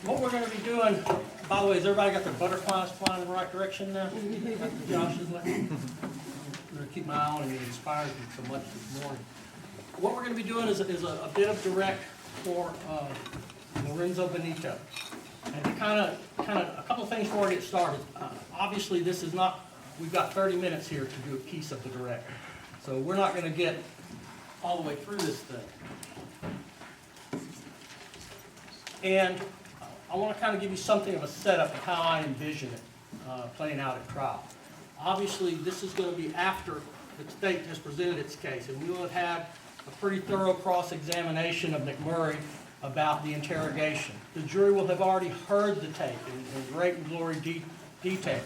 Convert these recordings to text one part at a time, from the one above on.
What we're going to be doing, by the way, has everybody got their butterflies flying in the right direction now? Josh is like, I'm going to keep my eye on you. It inspired me so much this morning. What we're going to be doing is a bit of direct for Lorenzo Benito. And kind of a couple of things before we get started. Obviously, this is not, we've got 30 minutes here to do a piece of the direct. So we're not going to get all the way through this thing. And I want to kind of give you something of a setup of how I envision it playing out at trial. Obviously, this is going to be after the state has presented its case, and we will have had a pretty thorough cross-examination of McMurray about the interrogation. The jury will have already heard the tape in great and glory detail.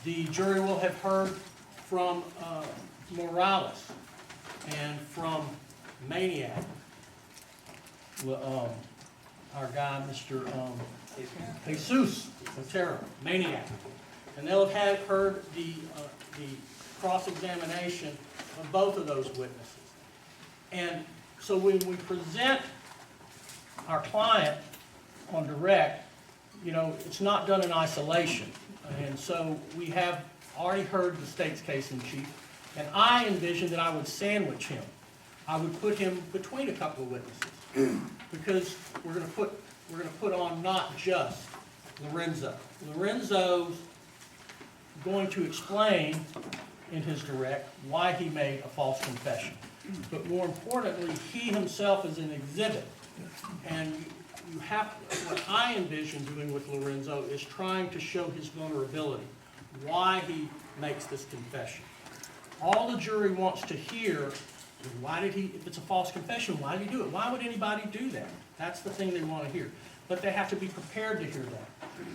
The jury will have heard from Morales and from Maniac, our guy, Mr. Jesus Otero, Maniac. And they'll have heard the cross-examination of both of those witnesses. And so when we present our client on direct, you know, it's not done in isolation. And so we have already heard the state's case in chief, and I envisioned that I would sandwich him. I would put him between a couple of witnesses, because we're going to put on not just Lorenzo. Lorenzo's going to explain in his direct why he made a false confession. But more importantly, he himself is an exhibit. And you have, what I envision doing with Lorenzo is trying to show his vulnerability, why he makes this confession. All the jury wants to hear is why did he, if it's a false confession, why did he do it? Why would anybody do that? That's the thing they want to hear. But they have to be prepared to hear that.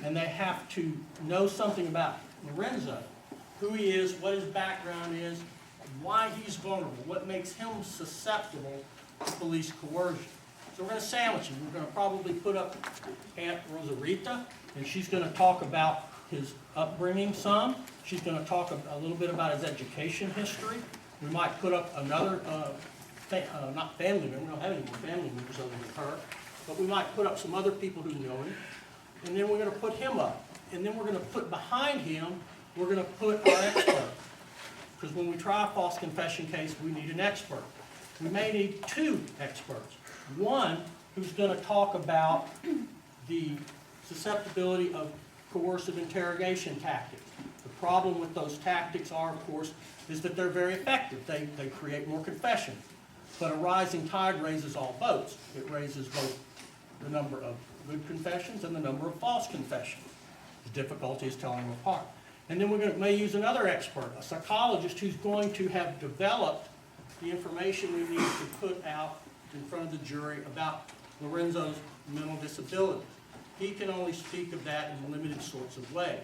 And they have to know something about Lorenzo, who he is, what his background is, why he's vulnerable, what makes him susceptible to police coercion. So we're going to sandwich him. We're going to probably put up Aunt Rosarita, and she's going to talk about his upbringing some. She's going to talk a little bit about his education history. We might put up another, not family member, we don't have any more family members other than her, but we might put up some other people who know him. And then we're going to put him up. And then we're going to put behind him, we're going to put our expert. Because when we try a false confession case, we need an expert. We may need two experts. One who's going to talk about the susceptibility of coercive interrogation tactics. The problem with those tactics are, of course, is that they're very effective. They create more confessions. But a rising tide raises all boats. It raises both the number of good confessions and the number of false confessions. The difficulty is telling them apart. And then may use another expert, a psychologist who's going to have developed the information we need to put out in front of the jury about Lorenzo's mental disability. He can only speak of that in limited sorts of ways.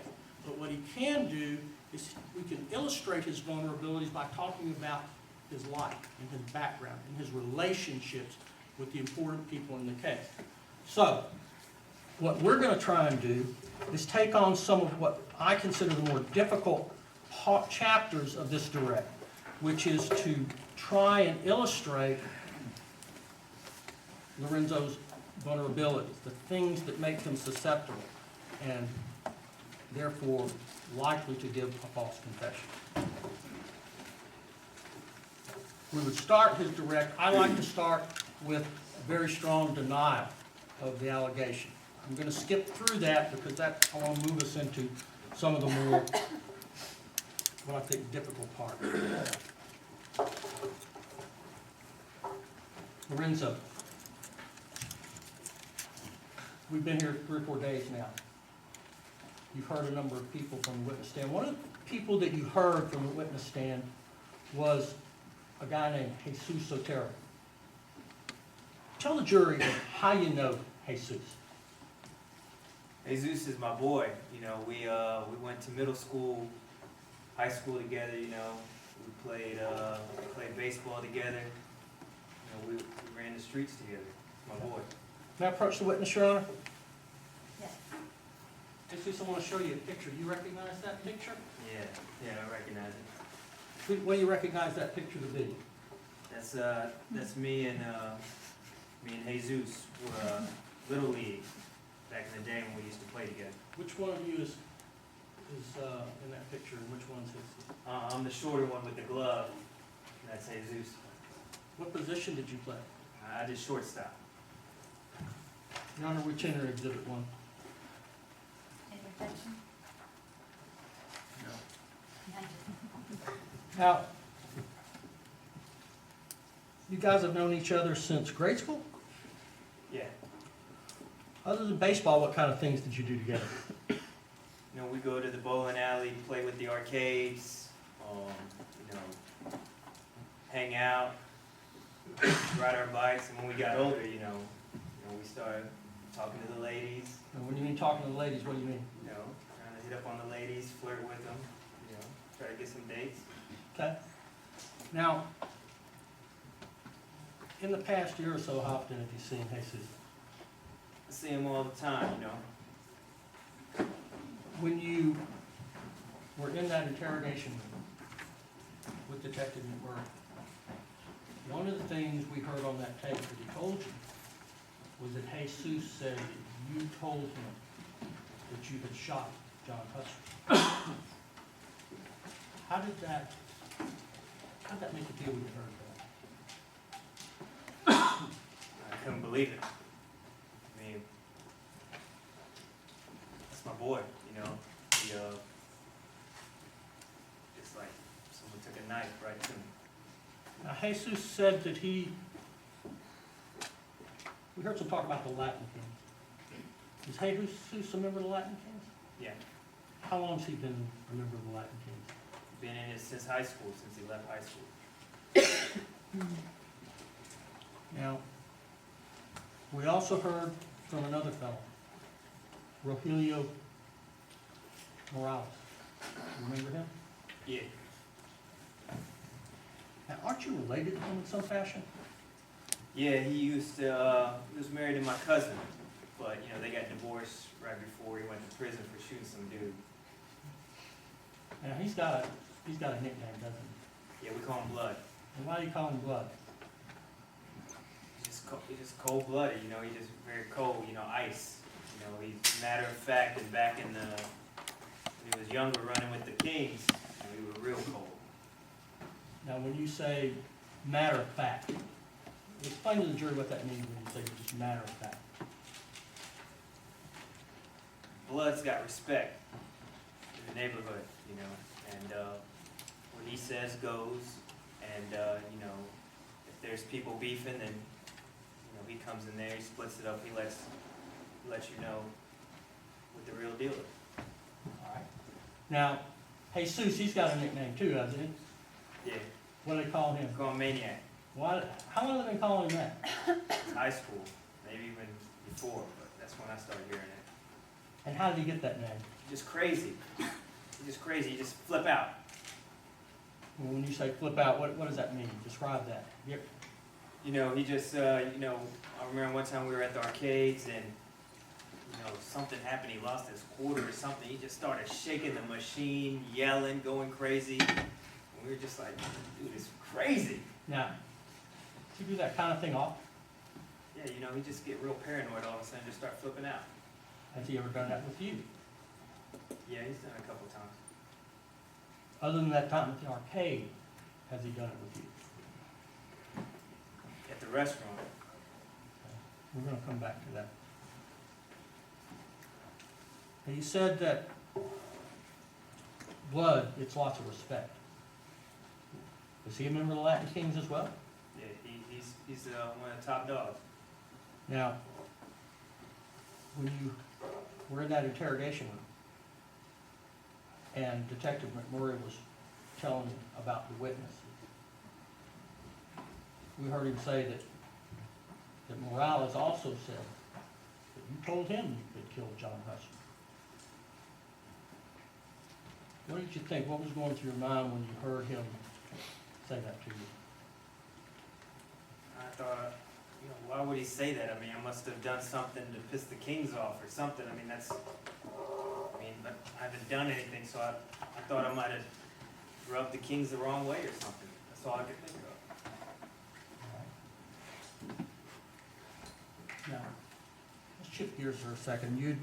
But what he can do is we can illustrate his vulnerabilities by talking about his life and his background and his relationships with the important people in the case. So, what we're going to try and do is take on some of what I consider the more difficult chapters of this direct, which is to try and illustrate Lorenzo's vulnerabilities, the things that make him susceptible, and therefore likely to give a false confession. We would start his direct. I like to start with a very strong denial of the allegation. I'm going to skip through that because I want to move us into some of the more, what I think, difficult part. Lorenzo, we've been here 3 or 4 days now. You've heard a number of people from the witness stand. One of the people that you heard from the witness stand was a guy named Jesus Otero. Tell the jury how you know Jesus. Jesus is my boy. You know, we went to middle school, high school together. You know, we played baseball together. You know, we ran the streets together. My boy. May I approach the witness, Your Honor? Yes. Jesus, I want to show you a picture. Do you recognize that picture? Yeah, I recognize it. What do you recognize that picture to be? That's me and Jesus. We're Little League. back in the day when we used to play together. Which one of you is in that picture, and which one's his? I'm the shorter one with the glove, and that's Jesus. What position did you play? I did shortstop. Your Honor, which enter exhibit 1? Intersection? No. Now, you guys have known each other since grade school? Yeah. Other than baseball, what kind of things did you do together? You know, we go to the bowling alley, play with the arcades, you know, hang out, ride our bikes, and when we got older, you know, we started talking to the ladies, And when you mean talking to the ladies, what do you mean? you know, trying to hit up on the ladies, flirt with them, you know, try to get some dates. Okay. Now, in the past year or so, how often have you seen Jesus? I see them all the time, you know. When you were in that interrogation room with Detective McMurray, one of the things we heard on that tape that he told you was that Jesus said that you told him that you had shot John Huston. How did that make you feel when you heard that? I couldn't believe it. I mean, that's my boy, you know. He, it's like someone took a knife right to me. Now, Jesus said that we heard some talk about the Latin Kings. Is Jesus a member of the Latin Kings? Yeah, How long has he been a member of the Latin Kings? been in it since high school, since he left high school. Now, we also heard from another fellow, Rogelio Morales. You remember him? Yeah, Now, aren't you related to him in some fashion? yeah, he was married to my cousin, but, you know, they got divorced right before he went to prison for shooting some dude. Now, he's got a nickname, doesn't he? Yeah, we call him Blood. And why do you call him Blood? He's just cold-blooded, you know, he's just very cold, you know, ice. You know, he's matter of fact, and back in when he was younger running with the Kings, you know, we were real cold. Now, when you say matter of fact, explain to the jury what that means when you say just matter of fact. Blood's got respect in the neighborhood, you know, and what he says goes, and, you know, if there's people beefing, then, you know, he comes in there, he splits it up, he lets you know what the real deal is. All right. Now, Jesus, he's got a nickname too, hasn't he? Yeah, What do they call him? we call him Maniac. How long have they been calling him that? It's high school, maybe even before, but that's when I started hearing it. And how did he get that name? Just crazy. He's just crazy. You just flip out. Well, when you say flip out, what does that mean? Describe that. Yep. You know, he just, you know, I remember one time we were at the arcades and, you know, something happened. He lost his quarter or something. He just started shaking the machine, yelling, going crazy. And we were just like, dude, it's crazy. Now, do you do that kind of thing often? Yeah, you know, he just get real paranoid all of a sudden, just start flipping out. Has he ever done that with you? Yeah, he's done it a couple of times. Other than that time at the arcade, has he done it with you? At the restaurant. We're going to come back to that. Now, you said that Blood gets lots of respect. Is he a member of the Latin Kings as well? Yeah, he's one of the top dogs. Now, when you were in that interrogation room, and Detective McMurray was telling you about the witnesses, we heard him say that Morales also said that you told him you had killed John Huston. What did you think? What was going through your mind when you heard him say that to you? I thought, you know, why would he say that? I mean, I must have done something to piss the Kings off or something. I mean, but I haven't done anything, so I thought I might have rubbed the Kings the wrong way or something. That's all I could think of. Now, let's shift gears for a second.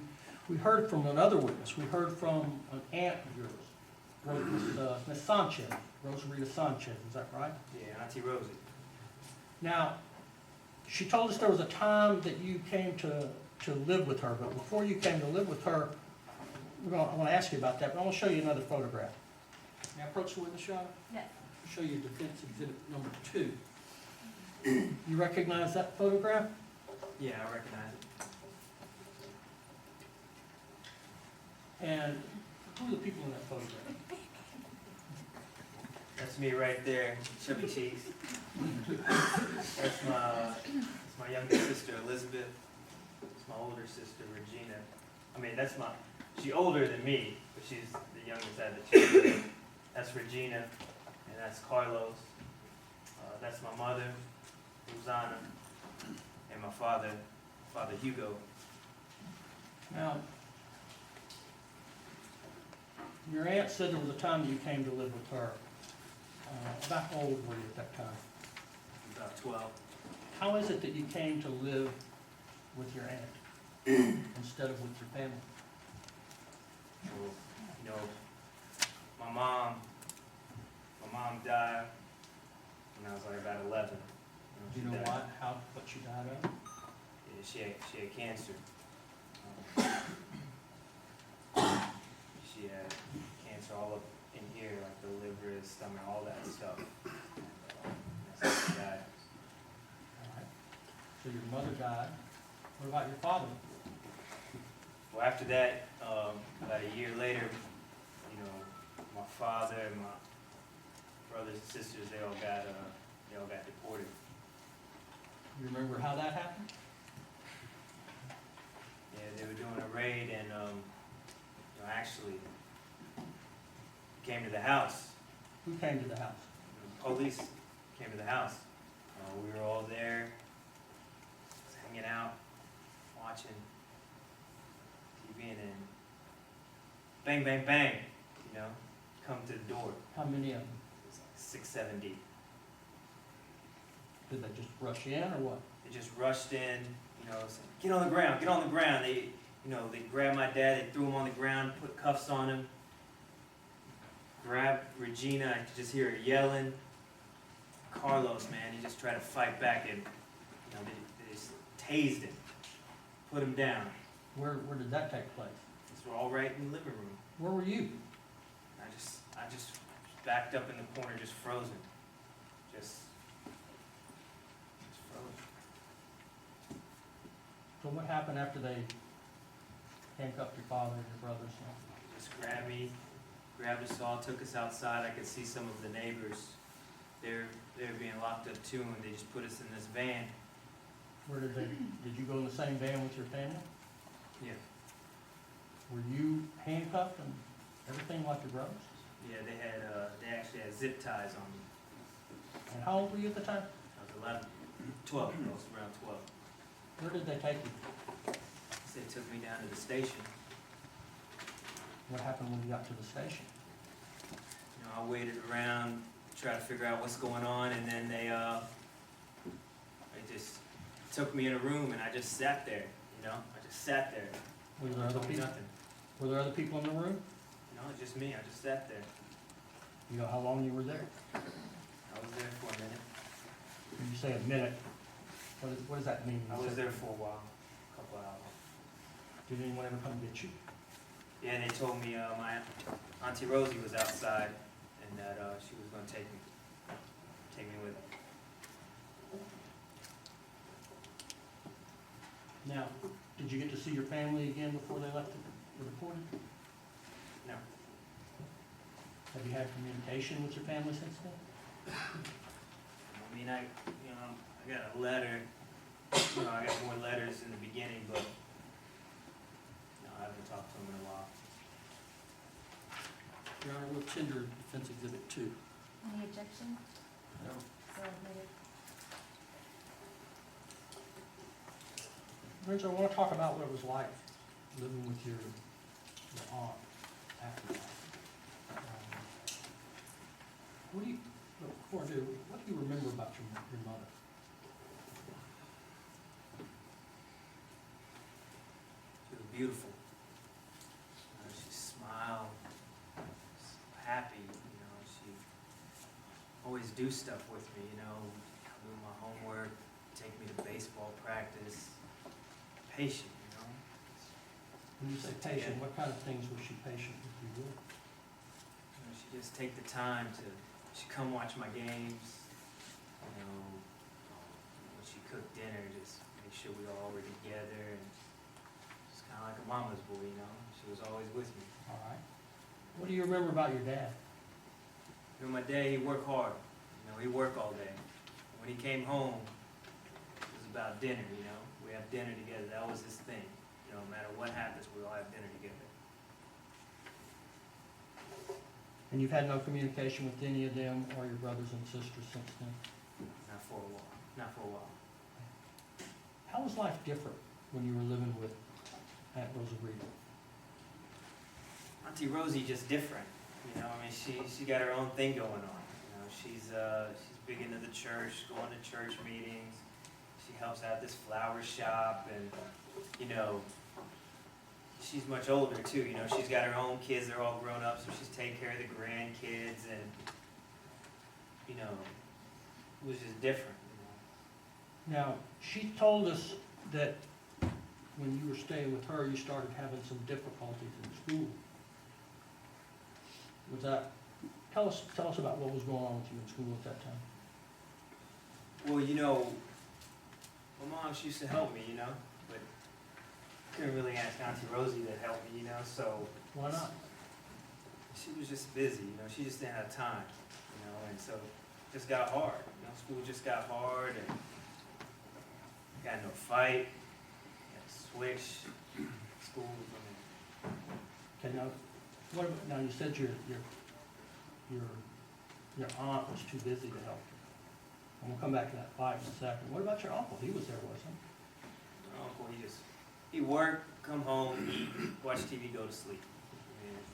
We heard from another witness. We heard from an aunt of yours, Miss Sanchez, Rosarita Sanchez, is that right? Yeah, Auntie Rosie. Now, she told us there was a time that you came to live with her, but before you came to live with her, I want to ask you about that, but I want to show you another photograph. May I approach the witness, Shara? Yes. Show you defense exhibit number 2. You recognize that photograph? Yeah, I recognize it. And who are the people in that photograph? That's me right there, chubby cheeks. That's my younger sister, Elizabeth. That's my older sister, Regina. I mean, she's older than me, but she's the youngest out of the children. That's Regina, and that's Carlos. That's my mother, Rosanna, and my father, Hugo. Now, your aunt said there was a time that you came to live with her. About how old were you at that time? About 12. How is it that you came to live with your aunt instead of with your family? Well, you know, my mom died when I was like about 11. Do you know She died. what she died of? Yeah, she had cancer. She had cancer all up in here, like the liver, stomach, all that stuff. That's how she died. All right. So your mother died. What about your father? Well, after that, about a year later, you know, my father and my brothers and sisters, they all got deported. You remember how that happened? Yeah, they were doing a raid and, you know, actually came to the house. Who came to the house? Police came to the house. We were all there, just hanging out, watching TV, and then bang, bang, bang, you know, come to the door. How many of them? It was like 6, 7 deep. Did they just rush in or what? They just rushed in, you know, saying, get on the ground, get on the ground. They, you know, they grabbed my dad, they threw him on the ground, put cuffs on him, grabbed Regina, I could just hear her yelling. Carlos, man, he just tried to fight back and, you know, they just tased him, put him down. Where did that take place? These were all right in the living room. Where were you? I just backed up in the corner, just frozen. Just frozen. So what happened after they handcuffed your father and your brothers? Just grabbed me, grabbed us all, took us outside. I could see some of the neighbors. They're being locked up too, and they just put us in this van. Where did you go in the same van with your family? Yeah. Were you handcuffed and everything like your brothers? Yeah, they actually had zip ties on me. And how old were you at the time? I was 11, 12, I was around 12. Where did they take you? So they took me down to the station. What happened when you got to the station? You know, I waited around, tried to figure out what's going on, and then they just took me in a room, and I just sat there, you know? I just sat there. Were there other Told me people? nothing. Were there other people in the room? No, just me. I just sat there. You know how long you were there? I was there for a minute. When you say a minute, what does that mean? I was there for a while, a couple hours. Did anyone ever come get you? Yeah, and they told me my Auntie Rosie was outside and that she was going to take me with her. Now, did you get to see your family again before they left the reported? No. Have you had communication with your family since then? I mean, I got a letter. You know, I got more letters in the beginning, but no, I haven't talked to them in a while. Your Honor, we'll tender Defense Exhibit 2. Any objection? No. So admitted. Rich, I want to talk about what it was like living with your aunt after that. Before I do, what do you remember about your mother? beautiful. She smiled, happy, she always do stuff with me, do my homework, take me to baseball practice, patient, When you say patient, what kind of things was she patient with you with? She just take the time she come watch my games, when she cooked dinner, just make sure we all were together, and just kind of like a mama's boy, she was always with me. All right. What do you remember about your dad? My dad, he worked hard, he worked all day. When he came home, it was about dinner, we have dinner together, that was his thing. No matter what happens, we all have dinner together. And you've had no communication with any of them or your brothers and sisters since then? Not for a while. How was life different when you were living with Aunt Rosarita? Auntie Rosie just different, she got her own thing going on. She's big into the church, going to church meetings. She helps out this flower shop, and she's much older too. She's got her own kids; they're all grown up, so she's taking care of the grandkids, and it was just different. Now, she told us that when you were staying with her, you started having some difficulties in school. Was that, tell us about what was going on with you in school at that time. Well, my mom, she used to help me, but couldn't really ask Auntie Rosie to help me, so. Why not? She was just busy, she just didn't have time, and so it just got hard, school just got hard, and got into a fight, got to switch schools. Okay, now, now you said your aunt was too busy to help you. And we'll come back to that fight in a second. What about your uncle? He was there, wasn't he? My uncle, he worked, come home, watch TV, go to sleep.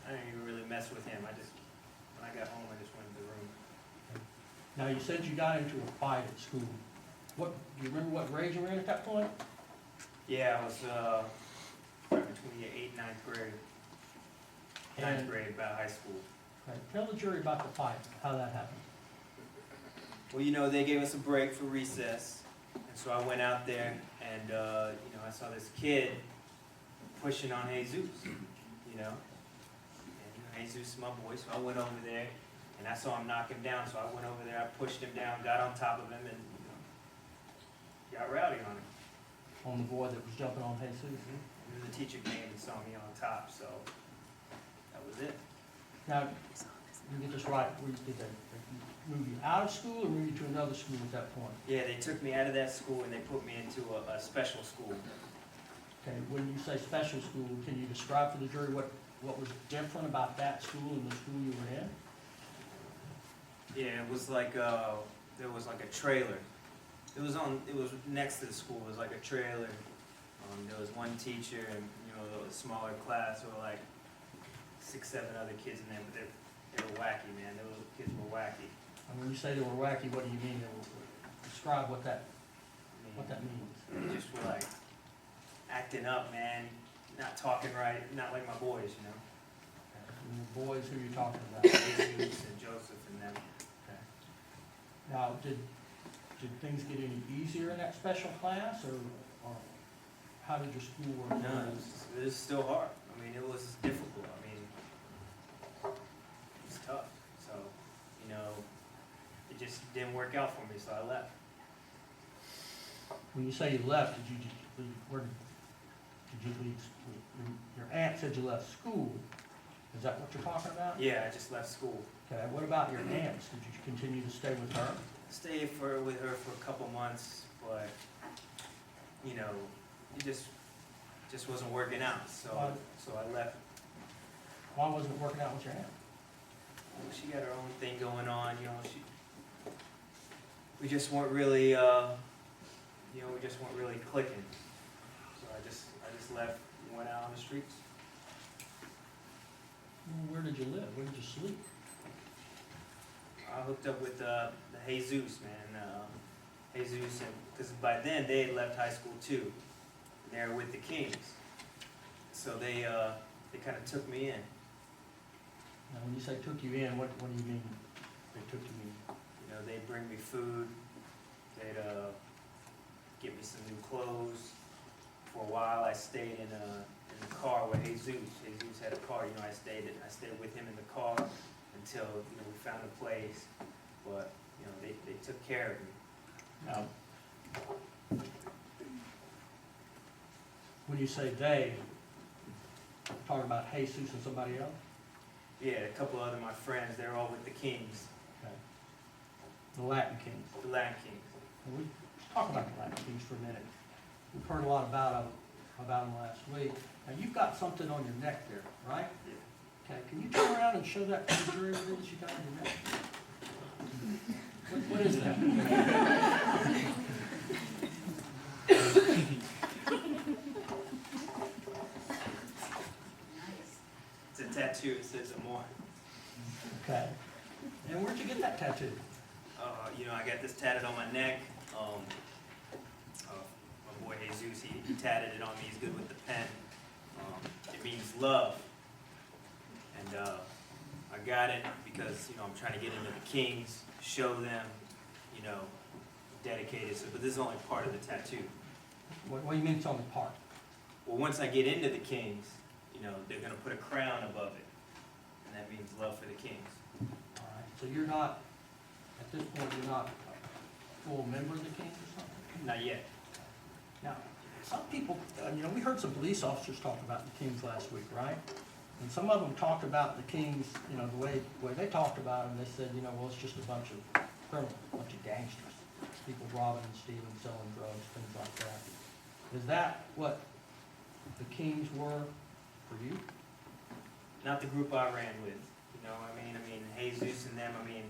I didn't even really mess with him. When I got home, I just went to the room. Now, you said you got into a fight at school. Do you remember what grade you were in at that point? Yeah, I was right between the 8th and 9th grade. Ninth grade, about high school. Okay, tell the jury about the fight, how that happened. Well, they gave us a break for recess, and so I went out there, and I saw this kid pushing on Jesus, and Jesus is my boy, so I went over there, and I saw him knock him down, so I went over there, I pushed him down, got on top of him, and got rowdy on him. On the boy that was jumping on Jesus? And then the teacher came and saw me on top, so that was it. Now, you get this right, did they move you out of school or move you to another school at that point? Yeah, they took me out of that school and they put me into a special school. Okay, when you say special school, can you describe for the jury what was different about that school and the school you were in? Yeah, it was like, there was like a trailer. It was next to the school, it was like a trailer. There was one teacher and, a smaller class, there were like 6, 7 other kids in there, but they were wacky, man. Those kids were wacky. And when you say they were wacky, what do you mean? Describe what that means. They just were like acting up, man, not talking right, not like my boys, And the boys, who are you talking about? Jesus and Joseph and them. Okay. Now, did things get any easier in that special class, or how did your school work? No, it was still hard. It was difficult. It was tough. So, it just didn't work out for me, so I left. When you say you left, did you leave? Your aunt said you left school. Is that what you're talking about? Yeah, I just left school. Okay. What about your aunts? Did you continue to stay with her? Stayed with her for a couple months, but it just wasn't working out. So I left. Why wasn't it working out with your aunt? She got her own thing going on. We just weren't really, clicking. So I just left and went out on the streets. Where did you live? Where did you sleep? I hooked up with the Jesus, man. Jesus, because by then they had left high school too. They were with the Kings. so they kind of took me in. Now, when you say took you in, what do you mean they took you in? You know, they'd bring me food, they'd give me some new clothes. For a while, I stayed in the car with Jesus. Jesus had a car, you know, I stayed with him in the car until, you know, we found a place. But, you know, they took care of me. Now, when you say they, talking about Jesus and somebody else? Yeah, a couple other my friends, they're all with the Kings, Okay. The Latin Kings. the Latin Kings. And we talk about the Latin Kings for a minute. We've heard a lot about them last week. Now, you've got something on your neck there, right? Yeah. Okay, can you turn around and show that to the jury what it is you got on your neck? What is that? It's a tattoo, it says Amor. Okay. And where'd you get that tattoo? You know, I got this tatted on my neck. My boy Jesus, he tatted it on me. He's good with the pen. It means love. And I got it because, you know, I'm trying to get into the Kings, show them, you know, dedicated. So, but this is only part of the tattoo. What do you mean it's only part? Well, once I get into the Kings, you know, they're going to put a crown above it. And that means love for the Kings. All right, so you're not, at this point, you're not a full member of the Kings or something? Not yet. Now, some people, you know, we heard some police officers talk about the Kings last week, right? And some of them talked about the Kings, you know, the way they talked about them, they said, you know, well, it's just a bunch of criminals, a bunch of gangsters, people robbing and stealing, selling drugs, things like that. Is that what the Kings were for you? Not the group I ran with. You know, I mean, Jesus and them, I mean,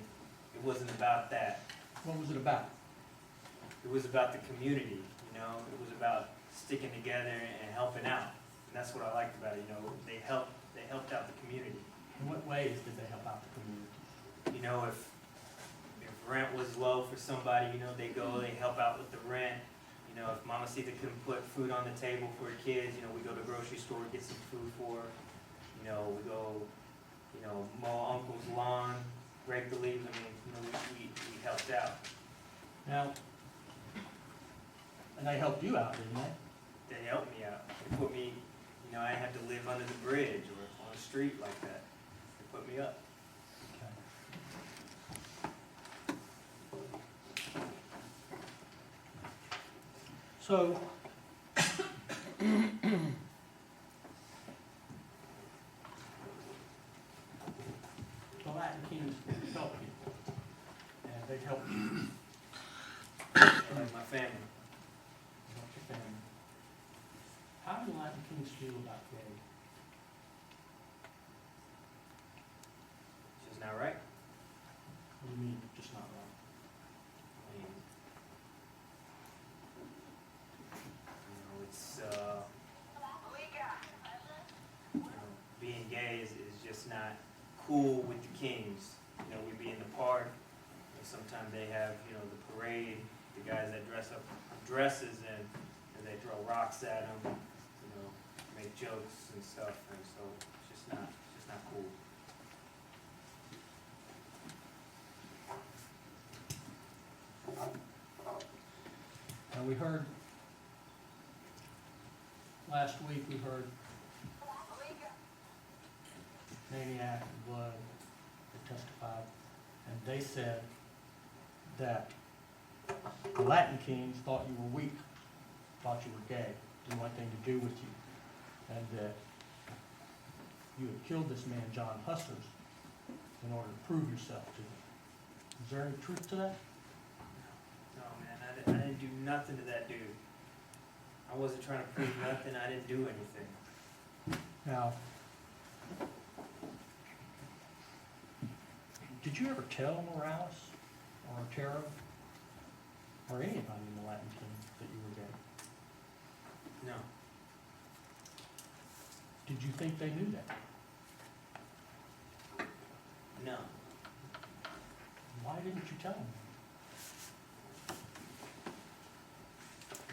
it wasn't about that. What was it about? It was about the community, you know, it was about sticking together and helping out. And that's what I liked about it, you know, they helped out the community. In what ways did they help out the community? You know, if rent was low for somebody, you know, they go, they help out with the rent. You know, if Mama Sita couldn't put food on the table for her kids, you know, we go to the grocery store, get some food for her. You know, we go, you know, mow Uncle's lawn, rake the leaves. I mean, you know, we helped out. Now, and they helped you out, didn't they? They helped me out. They put me, you know, I didn't have to live under the bridge or on a street like that. They put me up. So, the Latin Kings help people, and they help you, Like my family. help your family. How do the Latin Kings feel about gay? It's just not right. What do you mean, just not right? I mean, you know, it's, you know, being gay is just not cool with the Kings. You know, we be in the park, and sometimes they have, you know, the parade, the guys that dress up dresses and they throw rocks at them, you know, make jokes and stuff, and so it's just not cool. Now, we heard, last week, we heard Maniac and Blood that testified, and they said that the Latin Kings thought you were weak, thought you were gay, didn't want anything to do with you, and that you had killed this man, John Hustlers, in order to prove yourself to them. Is there any truth to that? No, man, I didn't do nothing to that dude. I wasn't trying to prove nothing. I didn't do anything. Now, did you ever tell Morales or Otero or anybody in the Latin Kings that you were gay? No. Did you think they knew that? No. Why didn't you tell them?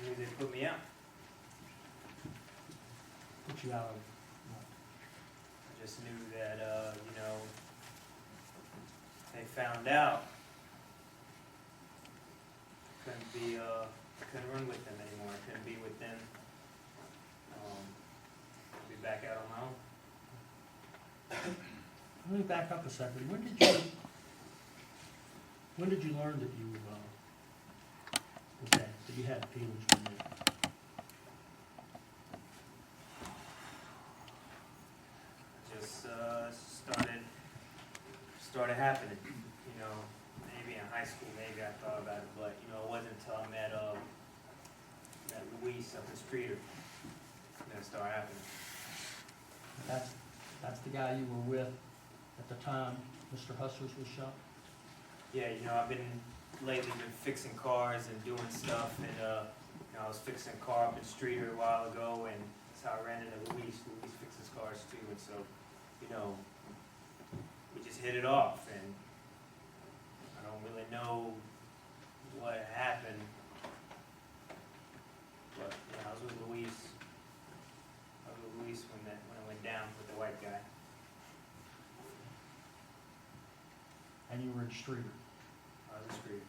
Maybe they put me out. Put get you out of? I just knew that, you know, they found out. Couldn't run with them anymore, I couldn't be with them. I'll be back out on my own. Let me back up a second. When did you learn that you, that you had feelings for me? Just started happening, you know, maybe in high school, maybe I thought about it, but, you know, it wasn't until I met Luis up in Streeter, that it started happening. That's the guy you were with at the time Mr. Hustlers was shot? Yeah, you know, I've lately been fixing cars and doing stuff, and, you know, I was fixing a car up in Streeter a while ago, and that's how I ran into Luis. Luis fixes cars too, and so, you know, we just hit it off, and I don't really know what happened, but, yeah, I was with Luis. I was with Luis when it went down with the white guy. And you were in Streeter. I was in Streeter.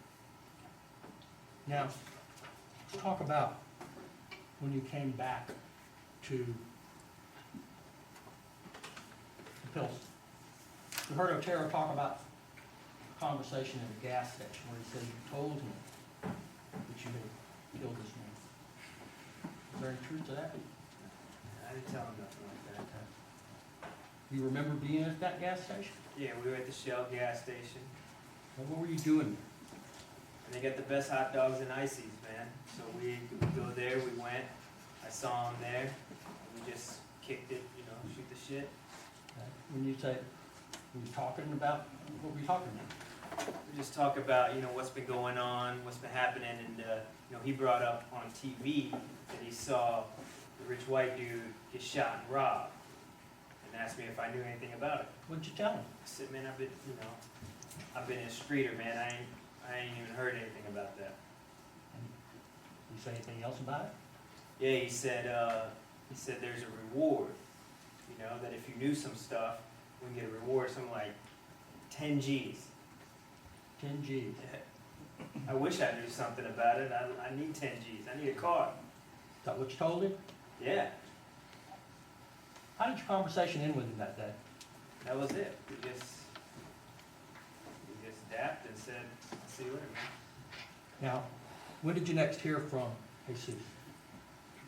Now, let's talk about when you came back to the Pilsen. You heard Otero talk about a conversation in the gas station where he said you told him that you had killed this man. Is there any truth to that? I didn't tell him nothing like that. You remember being at that gas station? Yeah, we were at the Shell gas station, And what were you doing there? and they got the best hot dogs and ices, man. So we go there, we went, I saw him there, and we just kicked it, you know, shoot the shit. Okay. When you say, were you talking about, what were you talking about? We just talk about, you know, what's been going on, what's been happening, and, you know, he brought up on TV that he saw the rich white dude get shot and robbed, and asked me if I knew anything about it. What'd you tell him? I said, man, I've been in Streeter, man, I ain't even heard anything about that. And you say anything else about it? Yeah, he said there's a reward, you know, that if you knew some stuff, we can get a reward, something like 10 G's. 10 G's. I wish I knew something about it. I need 10 G's. I need a car. Is that what you told him? Yeah, How did your conversation end with him that day? that was it. We just dapped and said, I'll see you later, man. Now, when did you next hear from Jesus?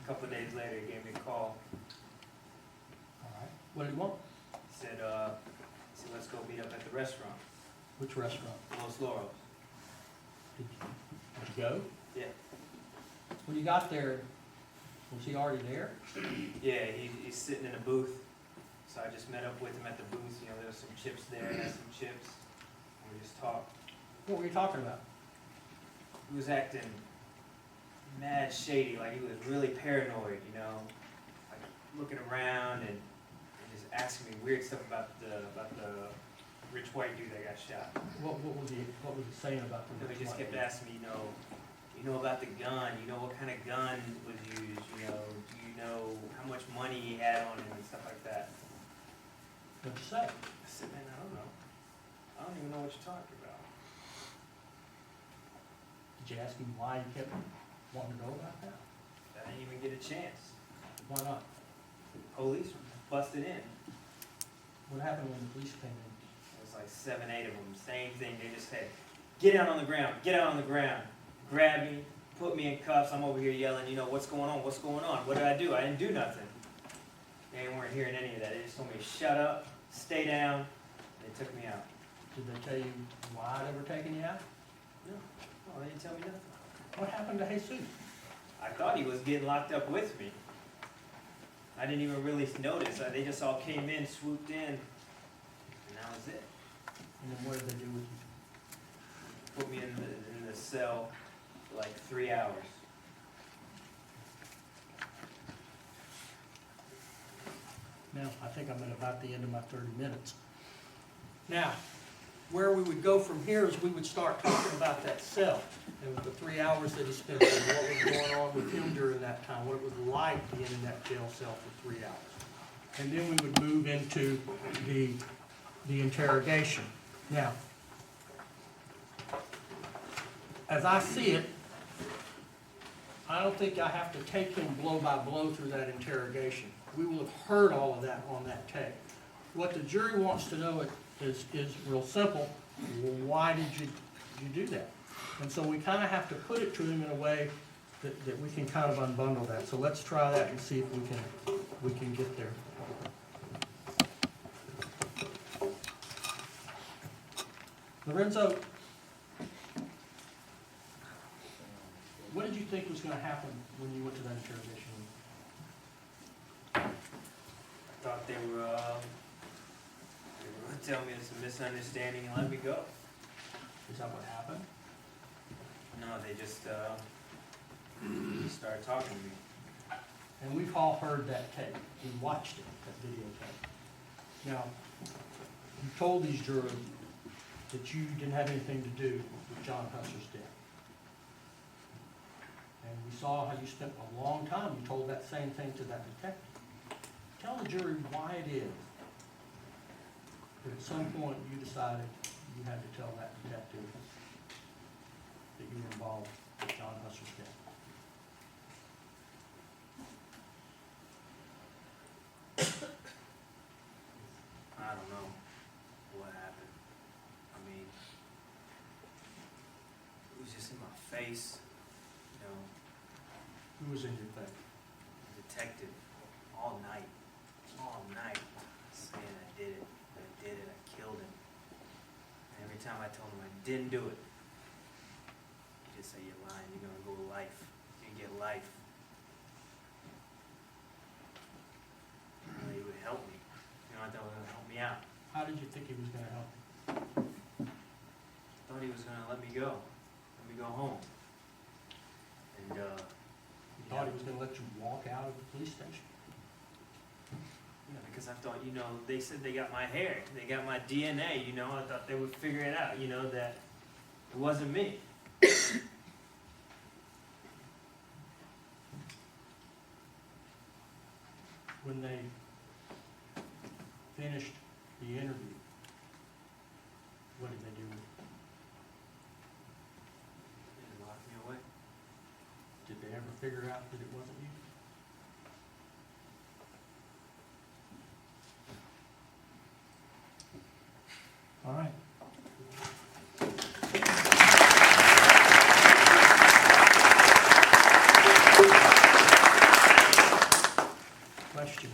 A couple of days later, he gave me a call. All right. What did he want? He said, let's go meet up at the restaurant, Which restaurant? Los Loros. Did you go? Yeah. When you got there, was he already there? Yeah, he's sitting in a booth. So I just met up with him at the booth. You know, there was some chips there, I had some chips. And we just talked. What were you talking about? He was acting mad shady, like he was really paranoid, you know, like looking around and just asking me weird stuff about the rich white dude that got shot. What was he saying about the? So he just kept asking me, you know about the gun, you know what kind of gun was used, you know, do you know how much money he had on him and stuff like that. What'd you say? I said, man, I don't know. I don't even know what you're talking about. Did you ask him why he kept wanting to know about that? I didn't even get a chance. Why not? Police busted in. What happened when the police came in? It was like 7, 8 of them, same thing, they just said, get out on the ground, get out on the ground. Grab me, put me in cuffs, I'm over here yelling, you know, what's going on, what's going on? What did I do? I didn't do nothing. They weren't hearing any of that, they just told me to shut up, stay down, and they took me out. Did they tell you why they were taking you out? No, they didn't tell me nothing. What happened to Jesus? I thought he was getting locked up with me. I didn't even really notice, they just all came in, swooped in, and that was it. And then what did they do with you? Put me in the cell for like 3 hours. Now, I think I'm at about the end of my 30 minutes. Now, where we would go from here is we would start talking about that cell. and with the 3 hours that he spent there, what was going on with him during that time, what it was like being in that jail cell for 3 hours. And then we would move into the interrogation. Now, as I see it, I don't think I have to take him blow by blow through that interrogation. We will have heard all of that on that tape. What the jury wants to know is real simple. Why did you do that? And so we kind of have to put it to him in a way that we can kind of unbundle that. So let's try that and see if we can get there. Lorenzo, what did you think was going to happen when you went to that interrogation room? I thought they were going to tell me it's a misunderstanding and let me go. Is that what happened? No, they just started talking to me. And we've all heard that tape. We watched it, that videotape. Now, you told these jurors that you didn't have anything to do with John Husser's death. And we saw how you spent a long time. You told that same thing to that detective. Tell the jury why it is that at some point you decided you had to tell that detective that you were involved with John Husser's death. I don't know what happened. I mean, it was just in my face, you know, Who was in your face? the detective all night, saying I did it, I killed him. And every time I told him I didn't do it, he just said, you're lying, you're gonna go to life, you get life. He would help me, you know, I thought he was gonna help me out. How did you think he was going to help you? I thought he was gonna let me go home. And, You thought he was going to let you walk out of the police station? you know, because I thought, you know, they said they got my hair, they got my DNA, you know, I thought they would figure it out, you know, that it wasn't me. When they finished the interview, what did they do with it? They locked me away. Did they ever figure out that it wasn't you? All right. Question.